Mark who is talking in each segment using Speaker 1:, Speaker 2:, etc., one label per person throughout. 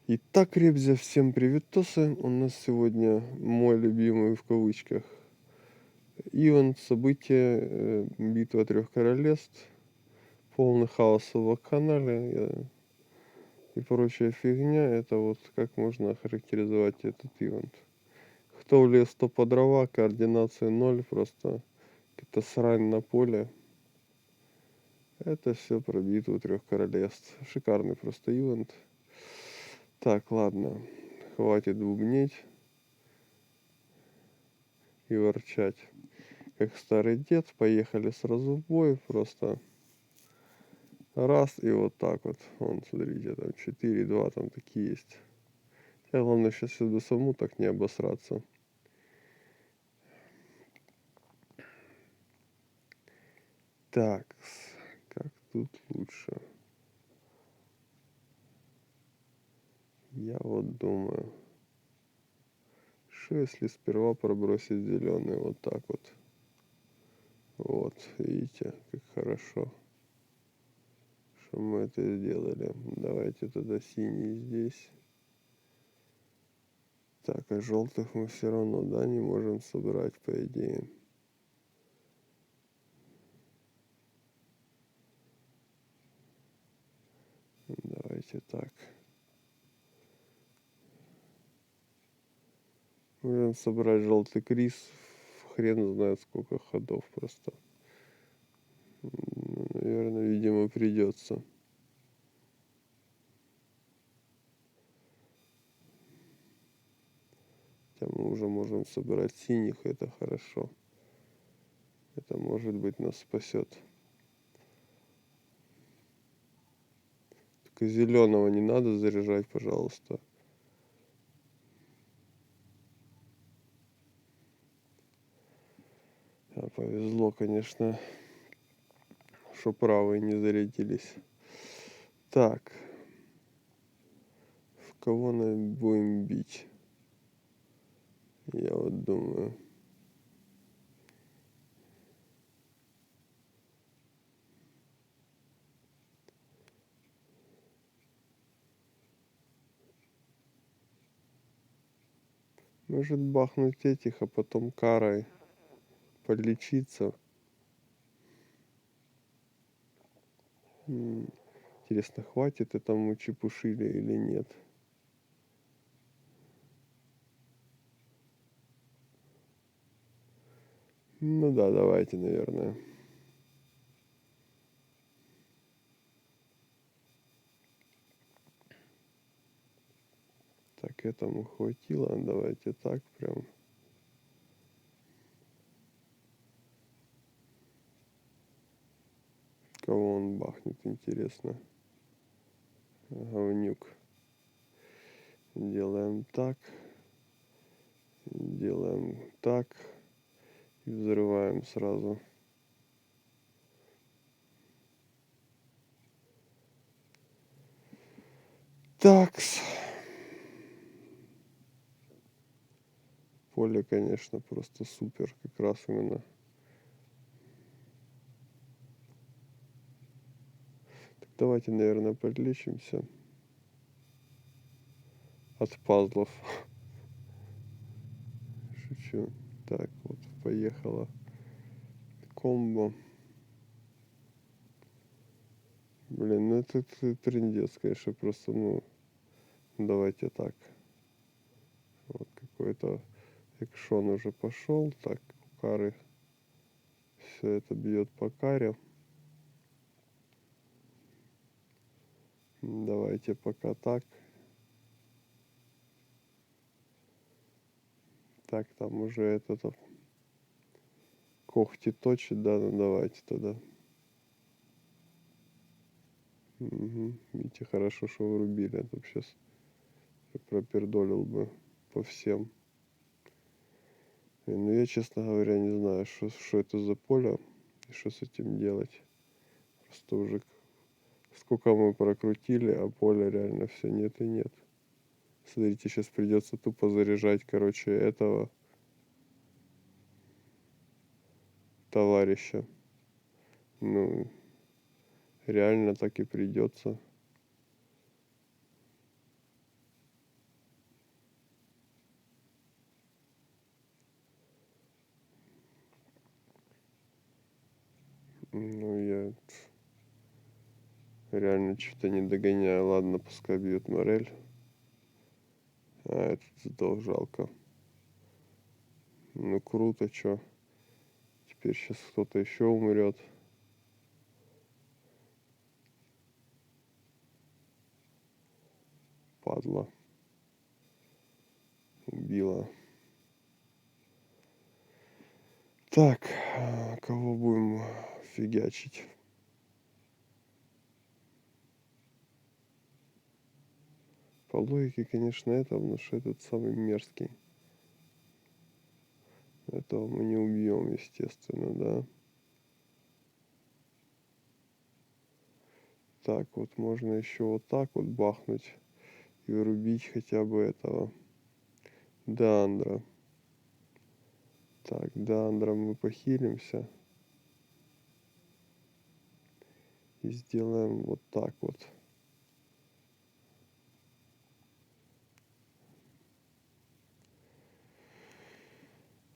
Speaker 1: Итак, ребзя, всем привет-тосы. У нас сегодня мой любимый в кавычках ивент, событие, битва трех королевств, полный хаос в вакханале и прочая фигня. Это вот как можно охарактеризовать этот ивент. Кто в лес, то по дрова, координации ноль, просто какая-то срань на поле. Это все про битву трех королевств. Шикарный просто ивент. Так, ладно, хватит бубнить и ворчать. Как старый дед, поехали сразу в бой, просто раз и вот так вот. Вон, смотрите, там 4-2 там такие есть. Я главное сейчас сюда саму так не обосраться. Так, как тут лучше? Я вот думаю, что если сперва пробросить зеленый вот так вот. Вот, видите, как хорошо, что мы это сделали. Давайте тогда синий здесь. Так, а желтых мы все равно, да, не можем собрать, по идее. Давайте так. Можем собрать желтый криз. Хрен знает сколько ходов просто. Наверное, видимо, придется. Хотя мы уже можем собирать синих, это хорошо. Это, может быть, нас спасет. Только зеленого не надо заряжать, пожалуйста. Повезло, конечно, что правые не зарядились. Так. В кого мы будем бить? Я вот думаю. Может бахнуть этих, а потом карой подлечиться. Интересно, хватит этому чепушили или нет? Ну да, давайте, наверное. Так, этому хватило. Давайте так прям. Кого он бахнет, интересно. Говнюк. Делаем так. Делаем так. И взрываем сразу. Такс. Поле, конечно, просто супер. Как раз именно. Так, давайте, наверное, подлечимся. От пазлов. Шучу. Так, вот, поехала. Комбо. Блин, ну это трындец, конечно, просто, ну, давайте так. Вот какой-то экшон уже пошел. Так, у Кары все это бьет по Каре. Давайте пока так. Так, там уже этот когти точит, да, ну давайте тогда. Угу. Видите, хорошо, что врубили. А то сейчас пропердолил бы по всем. Ну я, честно говоря, не знаю, что это за поле и что с этим делать. Просто уже сколько мы прокрутили, а поля реально все нет и нет. Смотрите, сейчас придется тупо заряжать, короче, этого товарища. Ну, реально так и придется. Ну, я реально что-то не догоняю. Ладно, пускай бьет Морель. А, этот сдох, жалко. Ну, круто, чё. Теперь сейчас кто-то еще умрет. Падла. Убила. Так, кого будем фигачить? По логике, конечно, это, потому что этот самый мерзкий. Этого мы не убьем, естественно, да. Так, вот можно еще вот так вот бахнуть и вырубить хотя бы этого Деандра. Так, Деандра мы похилимся. И сделаем вот так вот.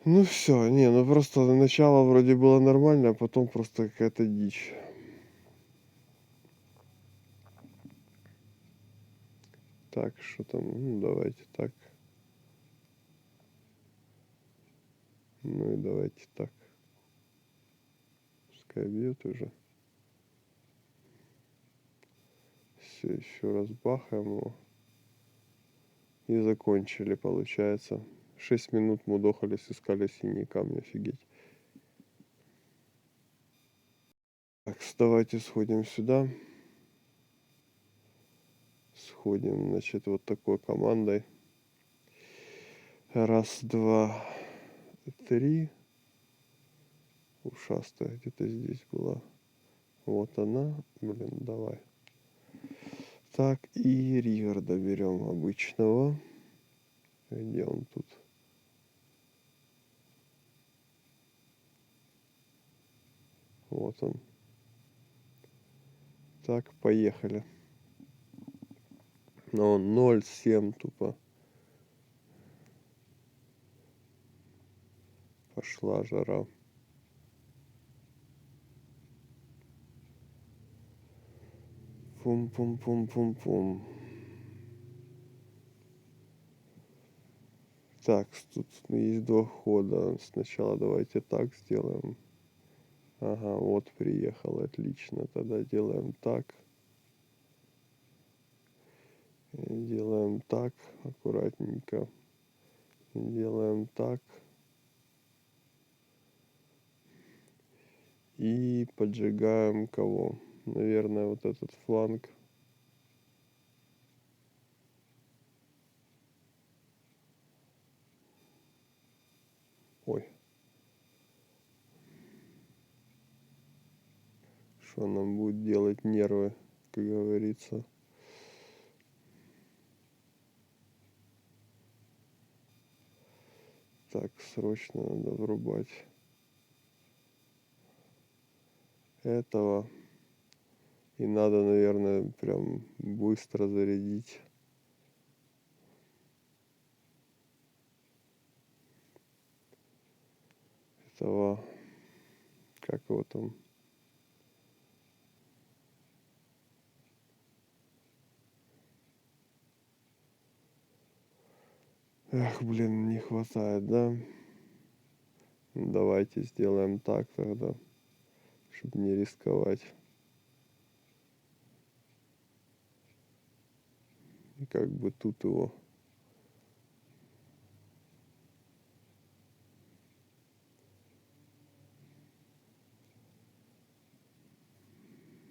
Speaker 1: Ну все, не, ну просто начало вроде было нормально, а потом просто какая-то дичь. Так, что там? Ну, давайте так. Ну и давайте так. Пускай бьет уже. Все, еще раз бахаем его. И закончили, получается. 6 минут мудохались, искали синие камни, офигеть. Так, давайте сходим сюда. Сходим, значит, вот такой командой. Раз, два, три. Ушастая где-то здесь была. Вот она. Блин, давай. Так, и Риверда берем обычного. Где он тут? Вот он. Так, поехали. Но он 0,7 тупо. Пошла жара. Пум-пум-пум-пум-пум. Так, тут есть два хода. Сначала давайте так сделаем. Ага, вот приехал, отлично. Тогда делаем так. Делаем так, аккуратненько. Делаем так. И поджигаем кого? Наверное, вот этот фланг. Ой. Что нам будет делать нервы, как говорится. Так, срочно надо врубать этого. И надо, наверное, прям быстро зарядить. Этого, как его там? Эх, блин, не хватает, да? Давайте сделаем так тогда, чтобы не рисковать. И как бы тут его.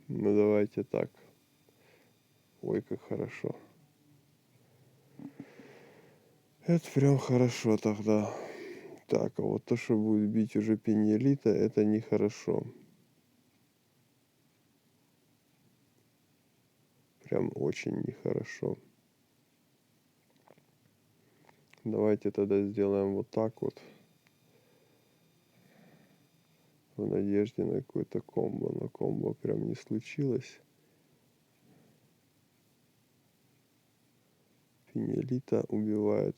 Speaker 1: Ну давайте так. Ой, как хорошо. Это прям хорошо тогда. Так, а вот то, что будет бить уже Пиньелита, это нехорошо. Прям очень нехорошо. Давайте тогда сделаем вот так вот. В надежде на какое-то комбо. Но комбо прям не случилось. Пиньелита убивает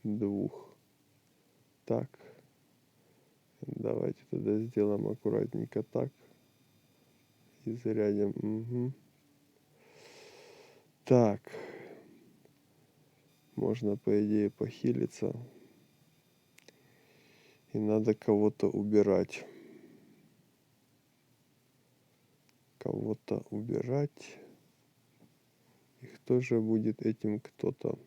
Speaker 1: двух. Так. Давайте тогда сделаем аккуратненько так. И зарядим. Угу. Так. Можно, по идее, похилиться. И надо кого-то убирать. Кого-то убирать. И кто же будет этим кто-то?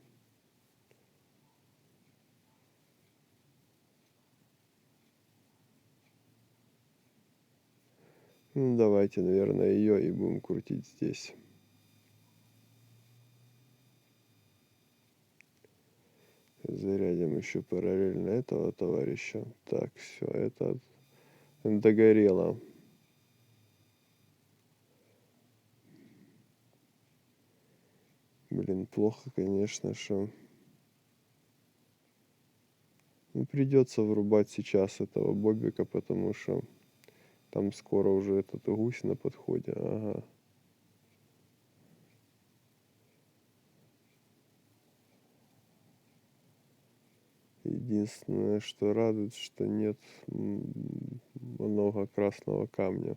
Speaker 1: Ну, давайте, наверное, ее и будем крутить здесь. Зарядим еще параллельно этого товарища. Так, все, это догорело. Блин, плохо, конечно, что... Ну, придется врубать сейчас этого Бобика, потому что там скоро уже этот гусь на подходе. Ага. Единственное, что радует, что нет много красного камня.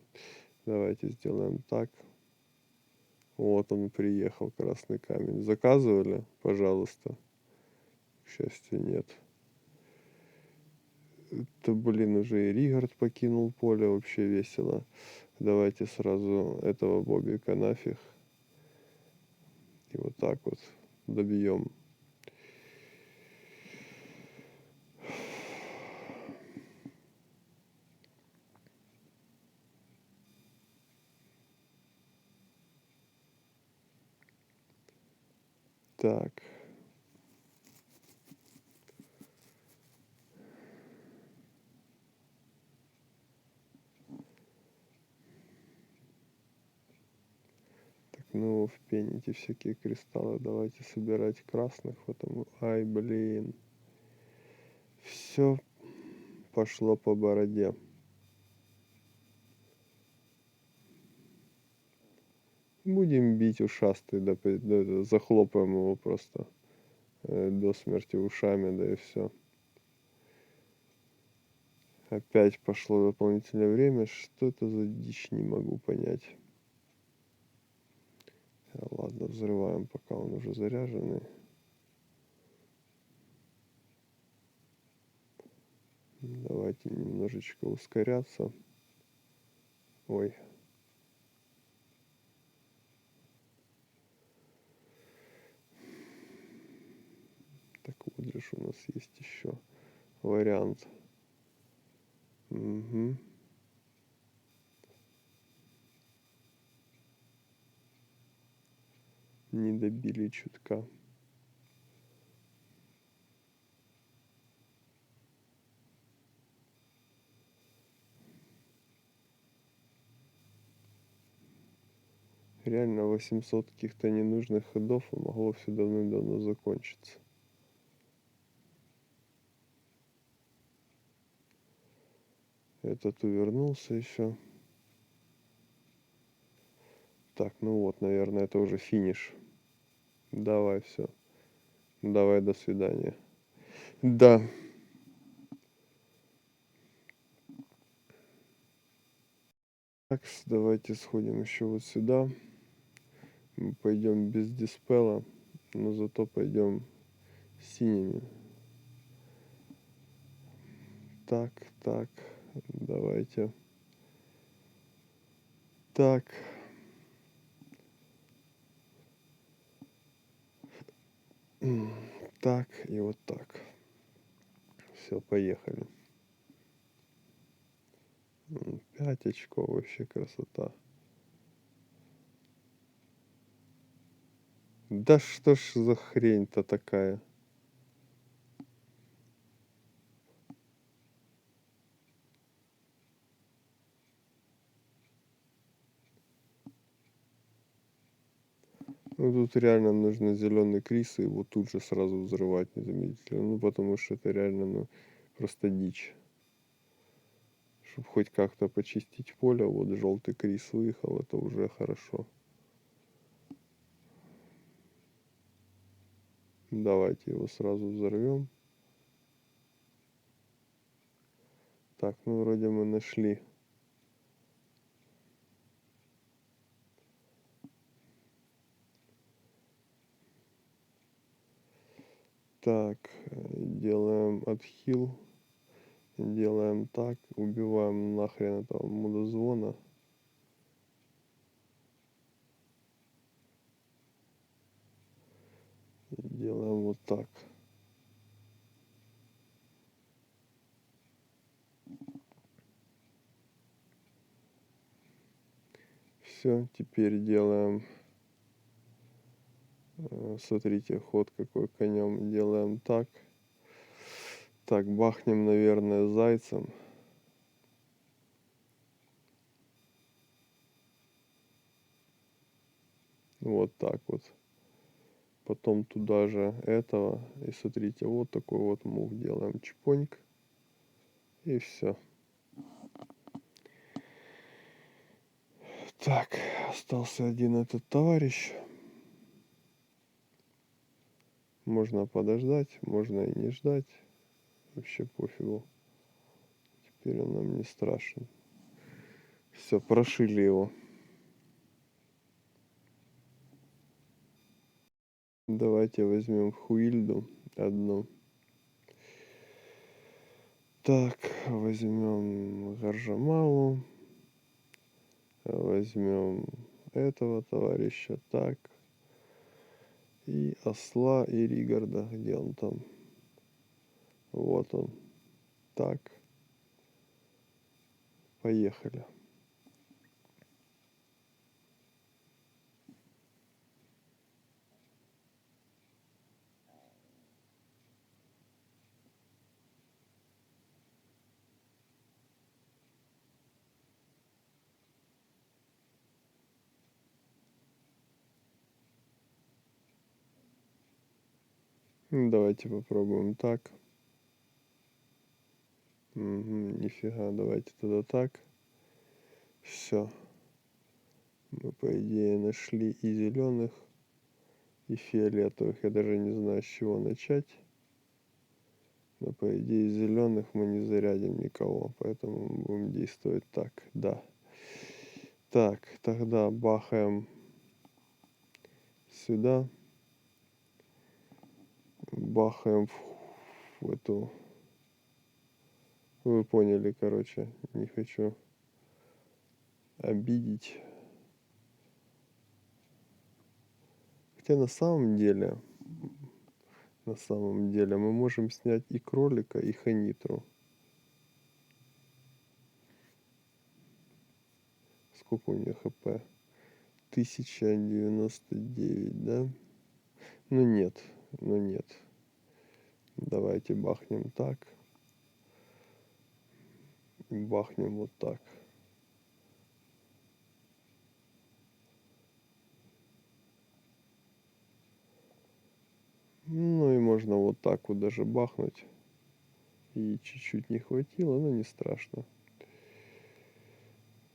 Speaker 1: Давайте сделаем так. Вот он приехал, красный камень. Заказывали? Пожалуйста. К счастью, нет. Это, блин, уже и Ригард покинул поле. Вообще весело. Давайте сразу этого Бобика нафиг. И вот так вот добьем. Так. Так, ну, впените всякие кристаллы. Давайте собирать красных. Потому... Ай, блин. Все пошло по бороде. Будем бить ушастый, да, захлопаем его просто до смерти ушами, да и все. Опять пошло дополнительное время. Что это за дичь, не могу понять. Ладно, взрываем, пока он уже заряженный. Давайте немножечко ускоряться. Ой. Так вот же у нас есть еще вариант. Угу. Не добили чутка. Реально 800 каких-то ненужных ходов, и могло все давным-давно закончиться. Этот увернулся еще. Так, ну вот, наверное, это уже финиш. Давай, все. Давай, до свидания. Да. Так, давайте сходим еще вот сюда. Мы пойдем без диспела, но зато пойдем синими. Так, так, давайте. Так. Так и вот так. Все, поехали. 5 очков, вообще красота. Да что ж за хрень-то такая? Ну тут реально нужно зеленый крис и его тут же сразу взрывать незамедлительно. Ну потому что это реально, ну, просто дичь. Чтобы хоть как-то почистить поле, вот желтый крис выехал, это уже хорошо. Давайте его сразу взорвем. Так, ну вроде мы нашли. Так, делаем отхил. Делаем так, убиваем нахрен этого мудозвона. Делаем вот так. Все, теперь делаем, смотрите, ход какой конем. Делаем так. Так, бахнем, наверное, зайцем. Вот так вот. Потом туда же этого. И смотрите, вот такой вот мув делаем. Чпоньк. И все. Так, остался один этот товарищ. Можно подождать, можно и не ждать. Вообще пофигу. Теперь он нам не страшен. Все, прошили его. Давайте возьмем Хуильду одну. Так, возьмем Гаржамалу. Возьмем этого товарища. Так. И осла, и Ригарда. Где он там? Вот он. Так. Поехали. Давайте попробуем так. Угу, нифига, давайте тогда так. Все. Мы, по идее, нашли и зеленых, и фиолетовых. Я даже не знаю, с чего начать. Но, по идее, из зеленых мы не зарядим никого. Поэтому мы будем действовать так. Да. Так, тогда бахаем сюда. Бахаем в эту... Вы поняли, короче. Не хочу обидеть. Хотя на самом деле мы можем снять и кролика, и ханитру. Сколько у нее хп? 1099, да? Ну нет. Давайте бахнем так. И бахнем вот так. Ну и можно вот так вот даже бахнуть. И чуть-чуть не хватило, но не страшно.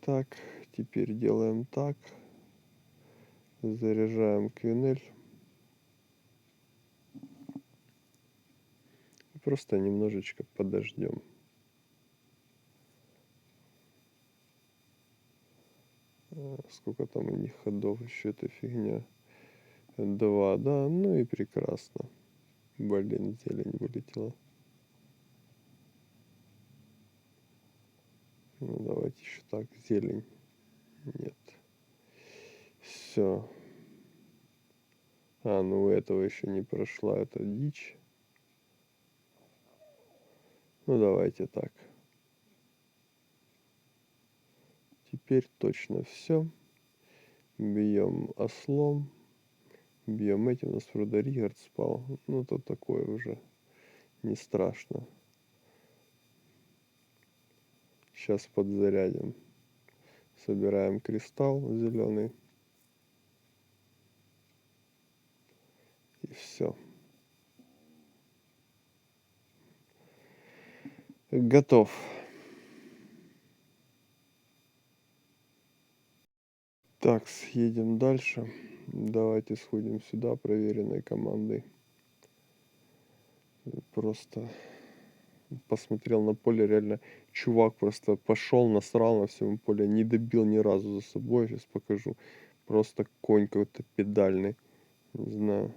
Speaker 1: Так, теперь делаем так. Заряжаем квинель. Просто немножечко подождем. Сколько там у них ходов, еще эта фигня. 2, да, ну и прекрасно. Блин, зелень вылетела. Ну давайте еще так, зелень. Нет. Все. Ну у этого еще не прошла эта дичь. Ну давайте так. Теперь точно все. Бьем ослом. Бьем этим. У нас вроде Ригард спал. Ну то такое уже не страшно. Сейчас подзарядим. Собираем кристалл зеленый. И все. Готов. Так, съедем дальше. Давайте сходим сюда проверенной командой. Просто посмотрел на поле, реально чувак просто пошел, насрал на всем поле, не добил ни разу за собой, сейчас покажу. Просто конь какой-то педальный, не знаю.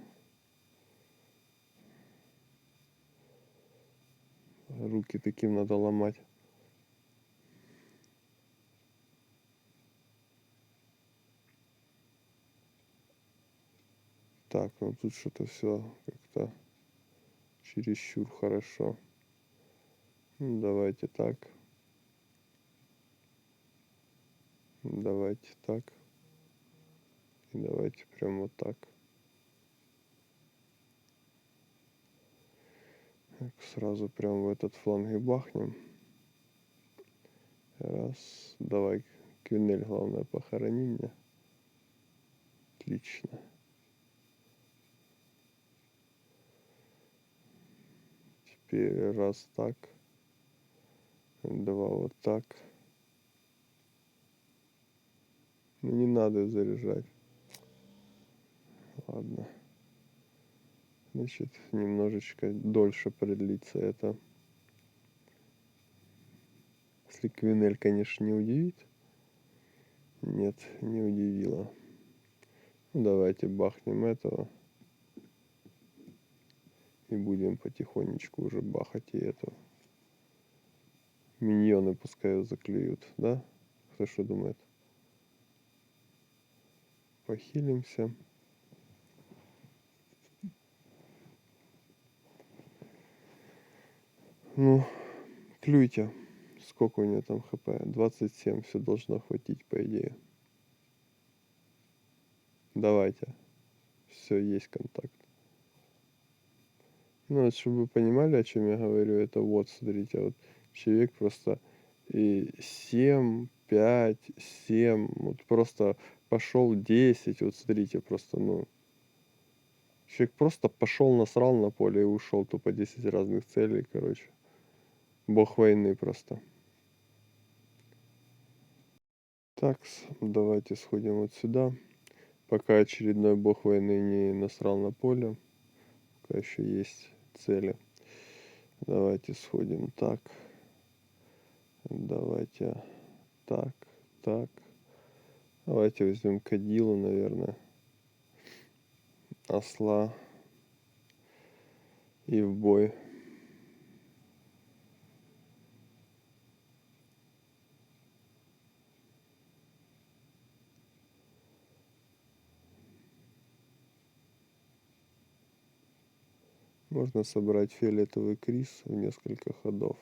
Speaker 1: Руки таким надо ломать. Так, ну тут что-то все как-то чересчур хорошо. Ну, давайте так. Давайте так. И давайте прям вот так. Так, сразу прям в этот фланг и бахнем. Раз. Давай, Квинель, главное, похорони меня. Отлично. Теперь раз так. Два вот так. Ну, не надо заряжать. Ладно. Значит, немножечко дольше продлится это. Если Квинель, конечно, не удивит. Нет, не удивила. Ну, давайте бахнем этого. И будем потихонечку уже бахать и эту. Миньоны пускай заклюют, да? Кто что думает? Похилимся. Ну, клюйте. Сколько у нее там хп? 27. Все должно хватить, по идее. Давайте. Все, есть контакт. Ну, вот, чтобы вы понимали, о чем я говорю, это вот, смотрите, вот человек просто и 7, 5, 7, вот просто пошел 10, вот смотрите, просто, ну, человек просто пошел, насрал на поле и ушел, тупо 10 разных целей, короче. Бог войны просто. Так, давайте сходим вот сюда. Пока очередной бог войны не насрал на поле, пока еще есть цели. Давайте сходим так. Давайте так, так. Давайте возьмем кадилу, наверное. Осла. И в бой. Можно собрать фиолетовый приз в несколько ходов.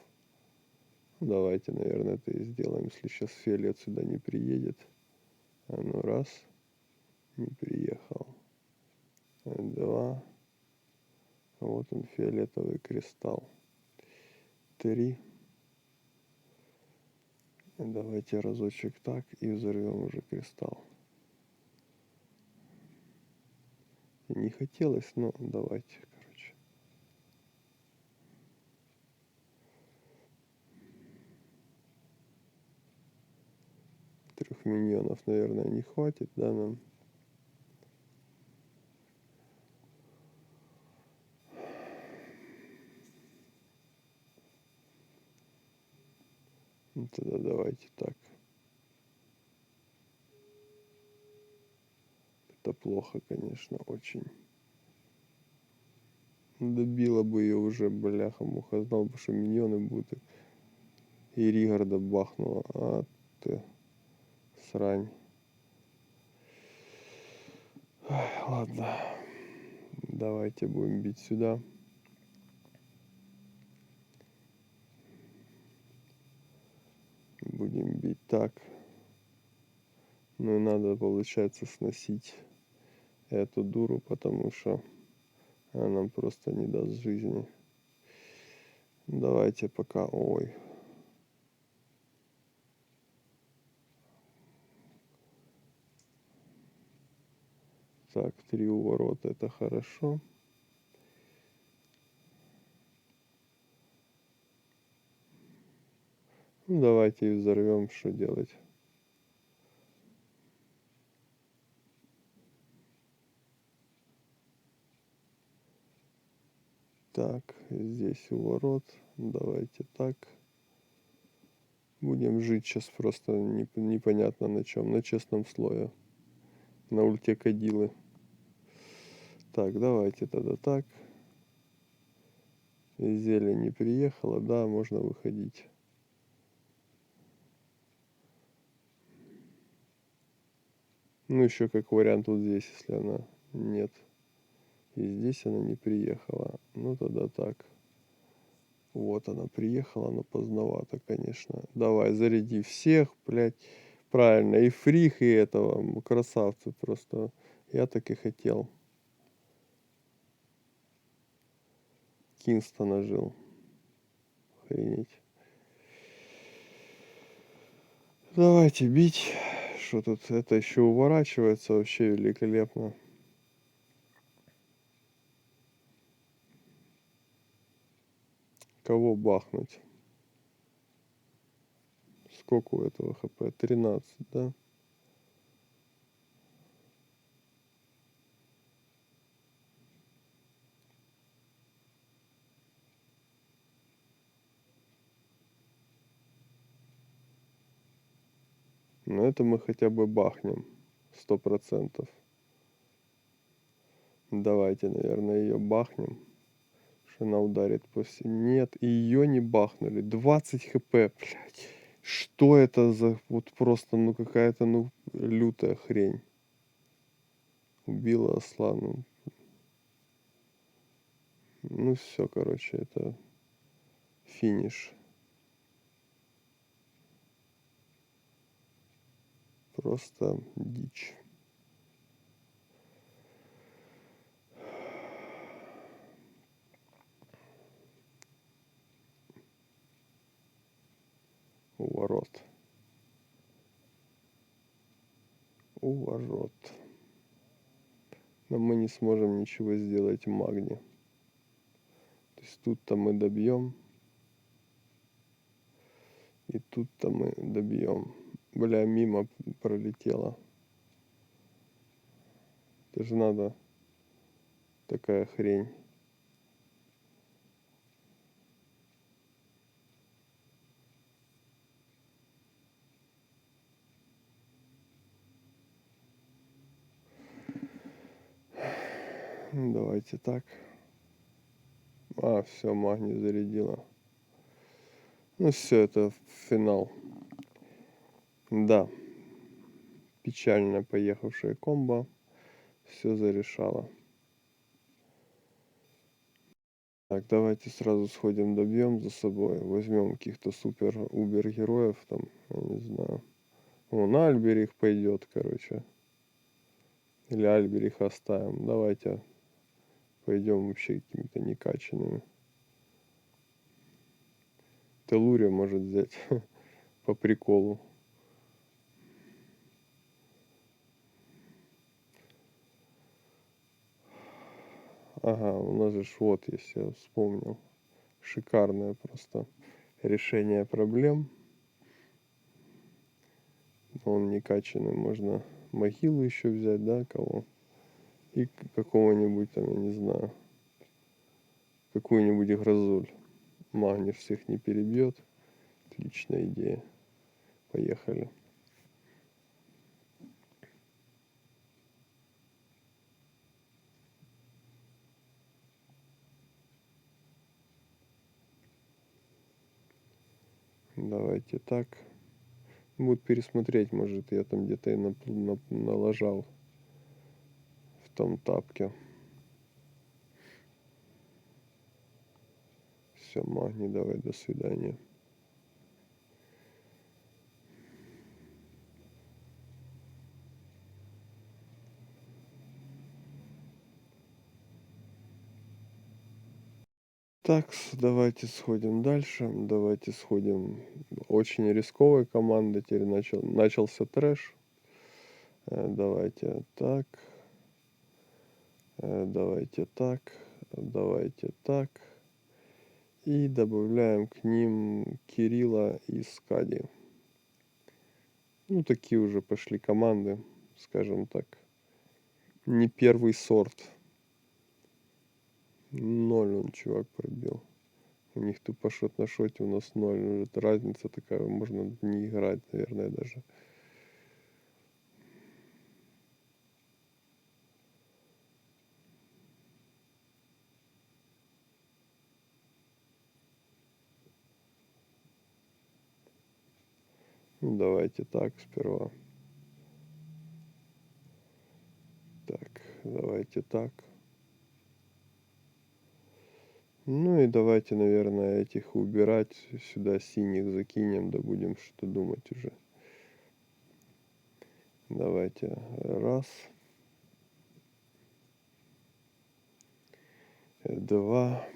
Speaker 1: Давайте, наверное, это и сделаем, если сейчас фиолет сюда не приедет. А ну раз, не приехал. Два. Вот он, фиолетовый кристалл. 3. Давайте разочек так и взорвем уже кристалл. Не хотелось, но давайте, короче. Трех миньонов, наверное, не хватит, да, нам? Ну, тогда давайте так. Это плохо, конечно, очень. Добила бы ее уже, бляха-муха. Знал бы, что миньоны будут. И Ригарда бахнула. А ты, срань. Ай, ладно. Давайте будем бить сюда. Будем бить так. Ну и надо, получается, сносить эту дуру, потому что она нам просто не даст жизни. Давайте пока... Ой. Так, 3 уворота, это хорошо. Ну, давайте и взорвем, что делать. Так, здесь у ворот. Давайте так. Будем жить сейчас просто непонятно на чем. На честном слое. На ульте кадилы. Так, давайте тогда так. Зелень не приехала. Да, можно выходить. Ну, еще как вариант вот здесь, если она нет. И здесь она не приехала. Ну, тогда так. Вот она приехала, но поздновато, конечно. Давай, заряди всех, блядь. Правильно, и фрих, и этого. Красавцы просто. Я так и хотел. Кингстона жил. Охренеть. Давайте бить. Что тут? Это еще уворачивается вообще великолепно. Кого бахнуть? Сколько у этого хп? 13, да? Но это мы хотя бы бахнем. 100%. Давайте, наверное, ее бахнем. Что она ударит после... Нет, и ее не бахнули. 20 хп, блядь. Что это за... Вот просто, ну, какая-то, ну, лютая хрень. Убила осла, ну. Ну, все, короче, это финиш. Просто дичь. У ворот. У ворот. Но мы не сможем ничего сделать в магне. То есть тут-то мы добьем. И тут-то мы добьем. Бля, мимо пролетела. Это же надо такая хрень. Давайте так. А, все, магний зарядила. Ну все, это финал. Да. Печально поехавшая комбо. Все зарешало. Так, давайте сразу сходим, добьем за собой. Возьмем каких-то супер-убер героев там, я не знаю. Вон Альберих пойдет, короче. Или Альбериха оставим. Давайте пойдем вообще какими-то некачанными. Телури может взять по приколу. Ага, у нас же вот есть, я вспомнил. Шикарное просто решение проблем. Он некачанный, можно могилу еще взять, да, кого? И какого-нибудь там, я не знаю, какую-нибудь грозуль. Магниш всех не перебьет. Отличная идея. Поехали. Давайте так. Буду пересмотреть, может, я там где-то и налажал в том тапке. Все, магний, давай, до свидания. Так, давайте сходим дальше. Давайте сходим. Очень рисковая команда. Теперь начался трэш. Давайте так. Давайте так. Давайте так. И добавляем к ним Кирилла и Скади. Ну, такие уже пошли команды, скажем так. Не первый сорт. 0 он чувак пробил. У них тупо шот на шоте, у нас 0. Это разница такая, можно не играть, наверное, даже. Ну, давайте так сперва. Так, давайте так. Ну и давайте, наверное, этих убирать. Сюда синих закинем, да будем что думать уже. Давайте. Раз. Два.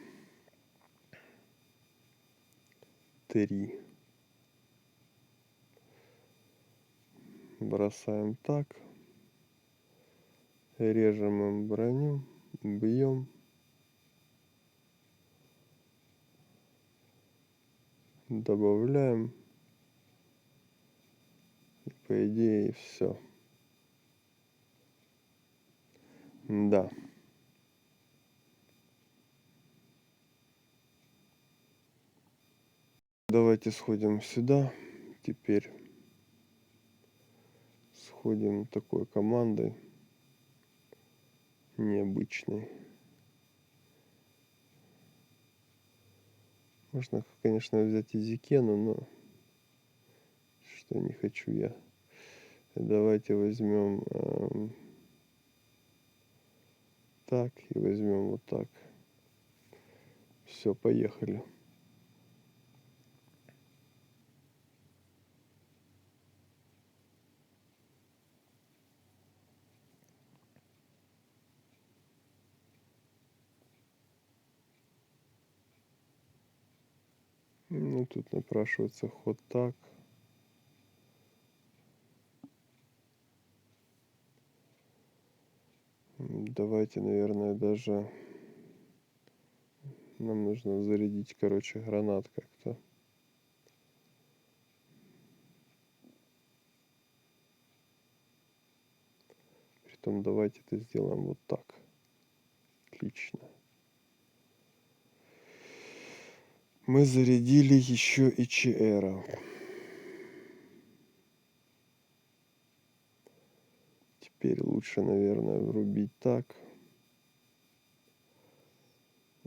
Speaker 1: Три. Бросаем так. Режем им броню. Бьем. Добавляем. И по идее все. Да. Давайте сходим сюда. Теперь сходим такой командой необычной. Можно, конечно, взять Изикену, но что не хочу я. Давайте возьмем так и возьмем вот так. Все, поехали. Ну, тут напрашивается ход так. Давайте, наверное, даже нам нужно зарядить, короче, гранат как-то. Притом давайте это сделаем вот так. Отлично. Мы зарядили еще и ЧР. Теперь лучше, наверное, врубить так.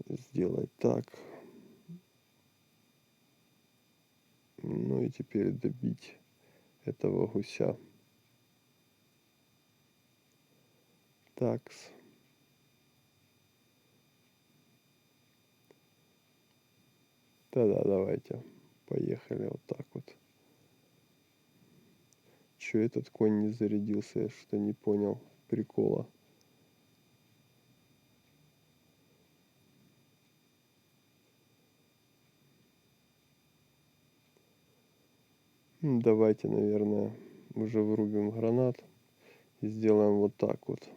Speaker 1: Сделать так. Ну и теперь добить этого гуся. Такс. Да-да, давайте. Поехали вот так вот. Чё этот конь не зарядился? Я что-то не понял прикола. Давайте, наверное, уже врубим гранат и сделаем вот так вот.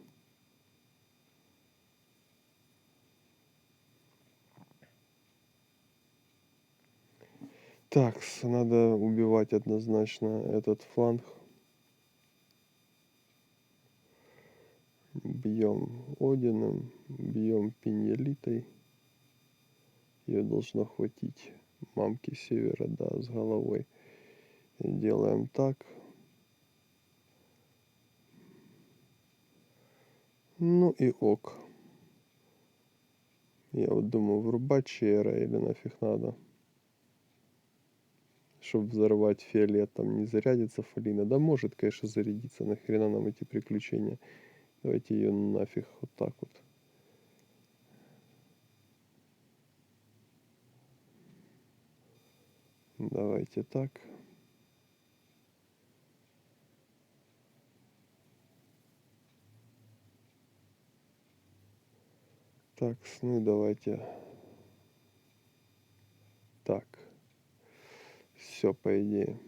Speaker 1: Так, надо убивать однозначно этот фланг. Бьем Одином, бьем Пиньелитой. Ее должно хватить мамки севера, да, с головой. И делаем так. Ну и ок. Я вот думаю, врубать ЧР или нафиг надо. Чтобы взорвать фиолет, там не зарядится Фалина. Да может, конечно, зарядиться. Нахрена нам эти приключения. Давайте ее нафиг вот так вот. Давайте так. Так, ну и давайте так. Все, по идее.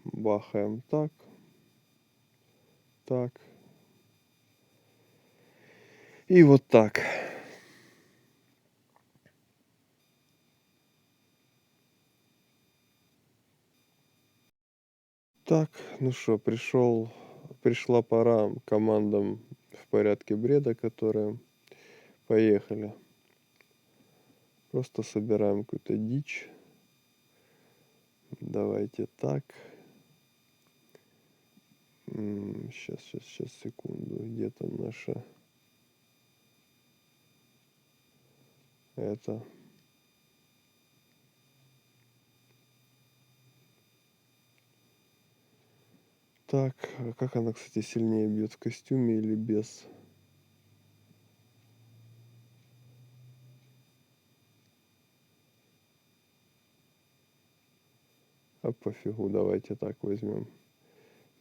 Speaker 1: Бахаем так. Так. И вот так. Так, ну что, пришла пора командам в порядке бреда, которые Поехали. Просто собираем какую-то дичь. Давайте так. Сейчас, секунду. Где там наша... Это... Так, а как она, кстати, сильнее бьет, в костюме или без? А пофигу, давайте так возьмем.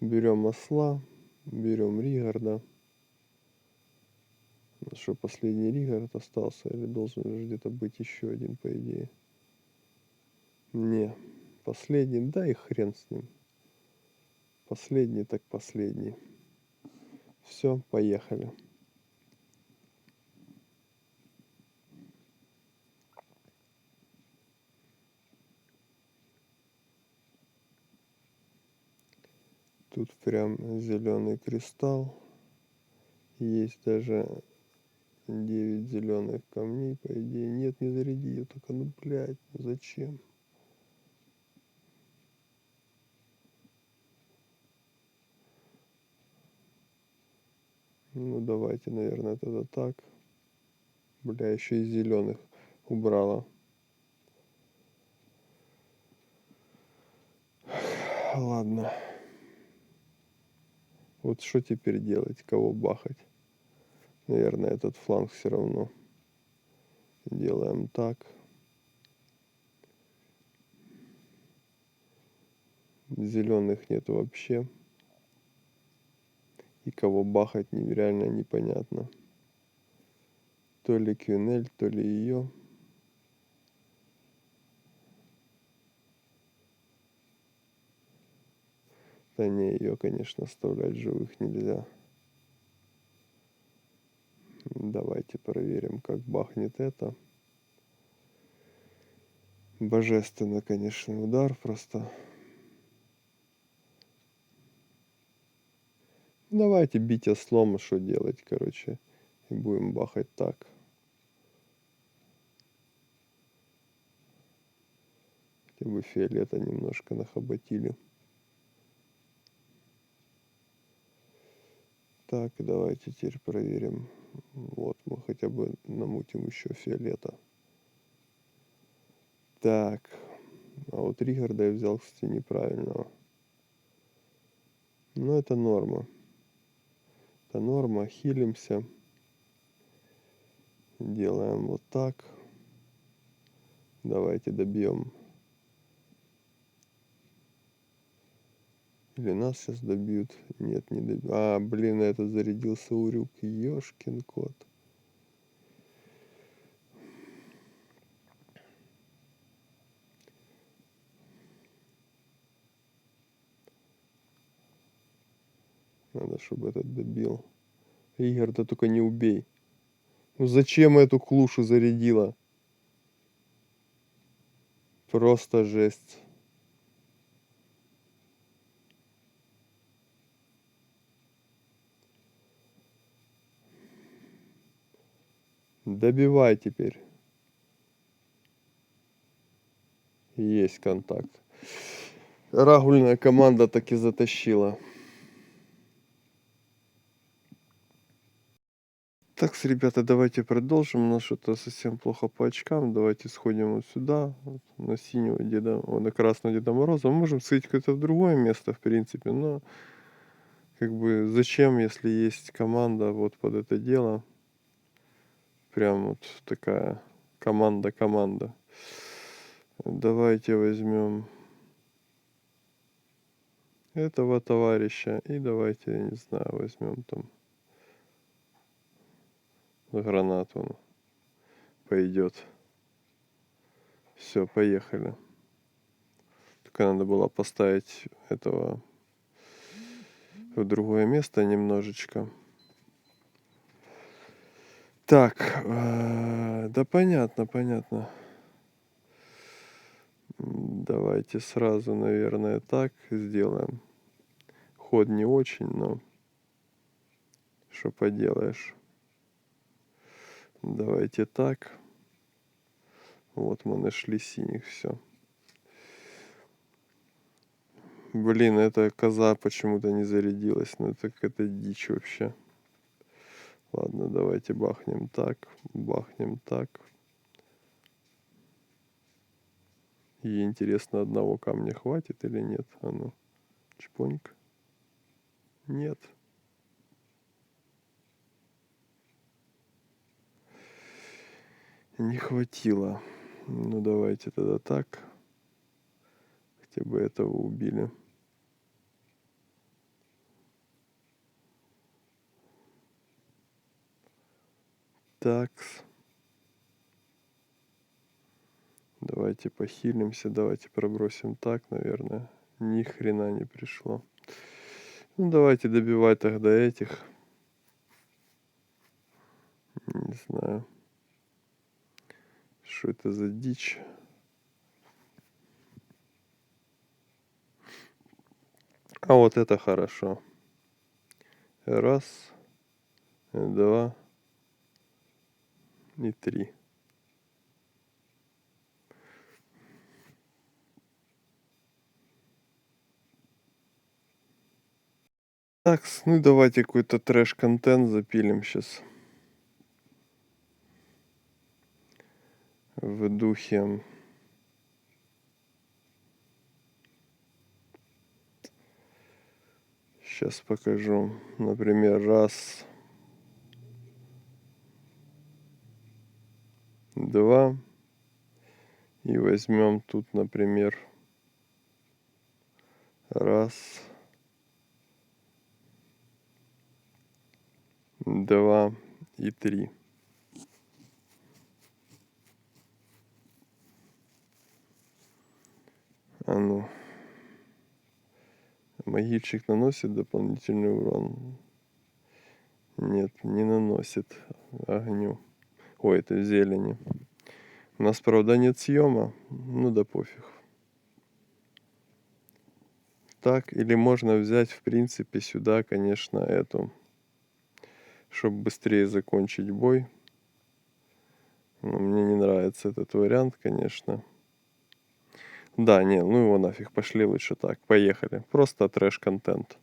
Speaker 1: Берем осла, берем Ригарда. Что, последний Ригард остался или должен же где-то быть еще один, по идее? Не, последний, да и хрен с ним. Последний так последний. Все, поехали. Тут прям зеленый кристалл. Есть даже 9 зеленых камней, по идее. Нет, не заряди ее, только, ну, блядь, зачем? Ну, давайте, наверное, тогда так. Бля, еще из зеленых убрала. Ладно. Вот что теперь делать? Кого бахать? Наверное, этот фланг все равно. Делаем так. Зеленых нет вообще. И кого бахать реально непонятно. То ли Кюнель, то ли ее. Да не, ее, конечно, оставлять живых нельзя. Давайте проверим, как бахнет это. Божественный, конечно, удар просто. Давайте бить ослом, что делать, короче. И будем бахать так. Хотя бы фиолета немножко нахоботили. Так, давайте теперь проверим. Вот, мы хотя бы намутим еще фиолета. Так. А вот Ригарда я взял, кстати, неправильного. Но это норма. Это норма. Хилимся. Делаем вот так. Давайте добьем. Или нас сейчас добьют. Нет, не добьют. А, блин, этот зарядился урюк. Ёшкин кот. Надо, чтобы этот добил. Ригарда только не убей. Ну зачем эту клушу зарядила? Просто жесть. Добивай теперь. Есть контакт. Рагульная команда таки затащила. Так, ребята, давайте продолжим. У нас что-то совсем плохо по очкам. Давайте сходим вот сюда, вот, на синего Деда, вот, на красного Деда Мороза. Мы можем сходить какое-то в другое место, в принципе, но как бы зачем, если есть команда вот под это дело. Прям вот такая команда. Давайте возьмем этого товарища и давайте, я не знаю, возьмем там гранату. Пойдет. Все, поехали. Только надо было поставить этого в другое место немножечко. Так, да понятно. Давайте сразу, наверное, так сделаем. Ход не очень, но что поделаешь. Давайте так. Вот мы нашли синих, все. Блин, эта коза почему-то не зарядилась. Ну это какая-то дичь вообще. Ладно, давайте бахнем так, бахнем так. И интересно, одного камня хватит или нет? А ну, чпоньк. Нет. Не хватило. Ну давайте тогда так. Хотя бы этого убили. Такс. Давайте похилимся, давайте пробросим так, наверное. Ни хрена не пришло. Ну давайте добивать тогда этих. Не знаю. Что это за дичь? А вот это хорошо. Раз, два и три. Так, ну давайте какой-то трэш-контент запилим сейчас. В духе. Сейчас покажу. Например, раз, два. И возьмем тут, например, раз, два и три. А ну. Могильщик наносит дополнительный урон? Нет, не наносит огню. Ой, это зелени. У нас, правда, нет съема. Ну да пофиг. Так, или можно взять, в принципе, сюда, конечно, эту, чтобы быстрее закончить бой. Но мне не нравится этот вариант, конечно. Да, не, ну его нафиг, пошли лучше так. Поехали. Просто трэш-контент.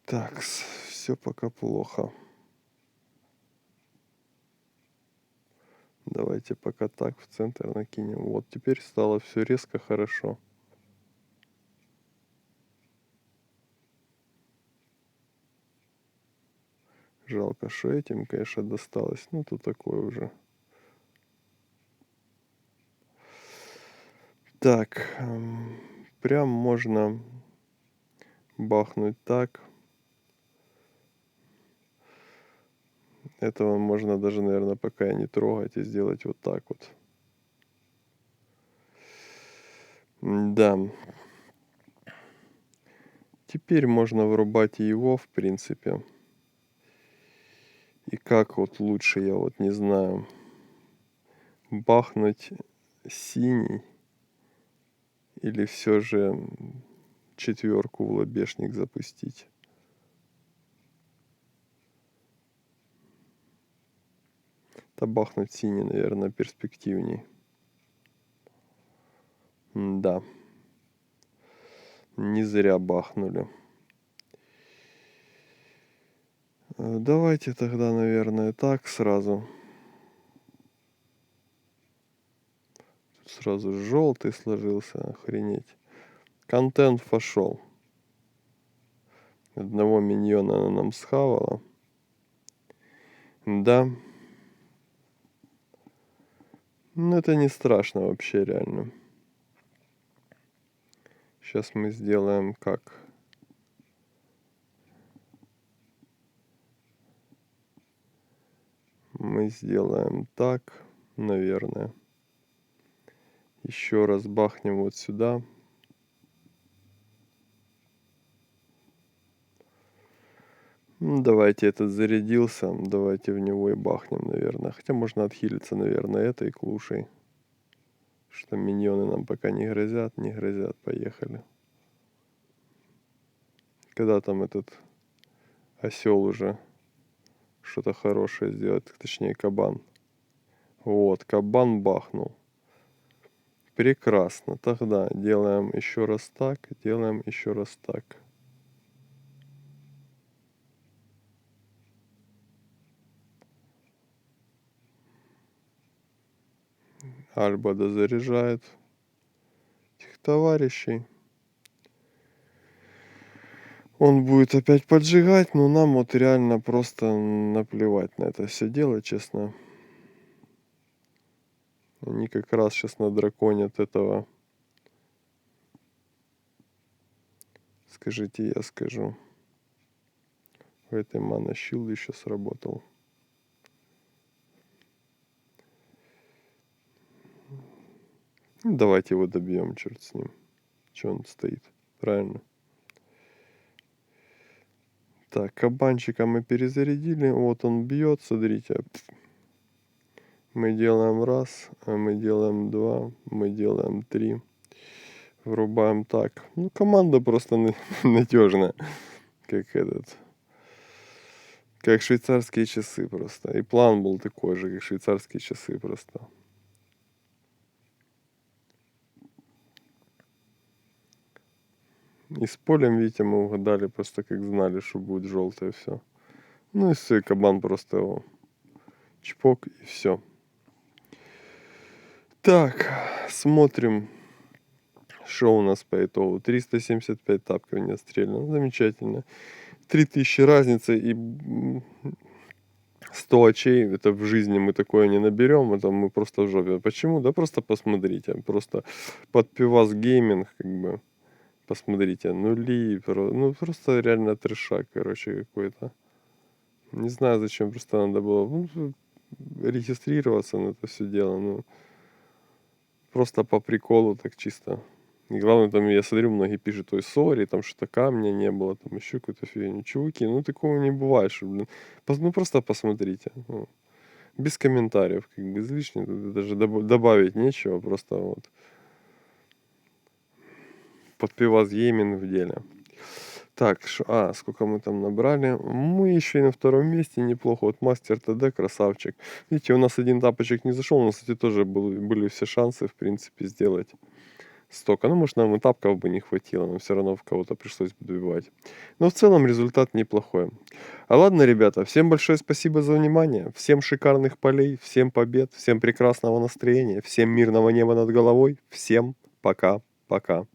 Speaker 1: Так, все пока плохо. Давайте пока так в центр накинем. Вот теперь стало все резко хорошо. Жалко, что этим, конечно, досталось. Ну, то такое уже. Так, прям можно бахнуть так. Этого можно даже, наверное, пока и не трогать и сделать вот так вот. Да. Теперь можно врубать и его, в принципе. И как вот лучше, я вот не знаю. Бахнуть синий. Или все же четверку в лобешник запустить. Да бахнуть синий, наверное, перспективней. Да. Не зря бахнули. Давайте тогда, наверное, так сразу. Тут сразу желтый сложился, охренеть. Контент пошел. Одного миньона она нам схавала. Да. Ну это не страшно вообще, реально. Сейчас мы сделаем как? Мы сделаем так, наверное. Еще раз бахнем вот сюда. Ну, давайте этот зарядился. Давайте в него и бахнем, наверное. Хотя можно отхилиться, наверное, этой клушей. Что миньоны нам пока не грозят, поехали. Когда там этот осел уже что-то хорошее сделает, точнее кабан. Вот, кабан бахнул. Прекрасно. Тогда делаем еще раз так, делаем еще раз так. Альба дозаряжает этих товарищей. Он будет опять поджигать, но нам вот реально просто наплевать на это все дело, честно. Они как раз сейчас надраконят этого. Скажите, я скажу. У этой мана щилд еще сработал. Ну, давайте его добьем, черт с ним. Че он стоит? Правильно. Так, кабанчика мы перезарядили. Вот он бьет, смотрите. Мы делаем раз, мы делаем два, мы делаем три. Врубаем так. Ну, команда просто надежная. Как этот. Как швейцарские часы просто. И план был такой же, как швейцарские часы просто. И с полем, видите, мы угадали просто как знали, что будет желтое все. Ну и все, и кабан просто его чпок и все. Так, смотрим, что у нас по итогу. 375 тапков не отстреляно. Замечательно. 3000 разница и 100 очей. Это в жизни мы такое не наберем. Это мы просто в жопе. Почему? Да просто посмотрите. Просто под пивас гейминг как бы. Посмотрите, нули, ну просто реально трешак, короче, какой-то. Не знаю, зачем, просто надо было регистрироваться на это все дело, ну, просто по приколу, так чисто. И главное, там, я смотрю, многие пишут, ой, сори, там что-то камня не было, там еще какую-то фигню. Чуваки, ну такого не бывает, что, блин. Ну просто посмотрите. Ну, без комментариев, как бы излишне, даже добавить нечего, просто вот. Подпивас гейминг в деле. Так, сколько мы там набрали? Мы еще и на втором месте неплохо. Вот мастер ТД, красавчик. Видите, у нас один тапочек не зашел. У нас, кстати, тоже были все шансы, в принципе, сделать столько. Ну, может, нам и тапков бы не хватило, но все равно в кого-то пришлось бы добивать. Но в целом результат неплохой. А ладно, ребята, всем большое спасибо за внимание. Всем шикарных полей, всем побед, всем прекрасного настроения, всем мирного неба над головой. Всем пока-пока.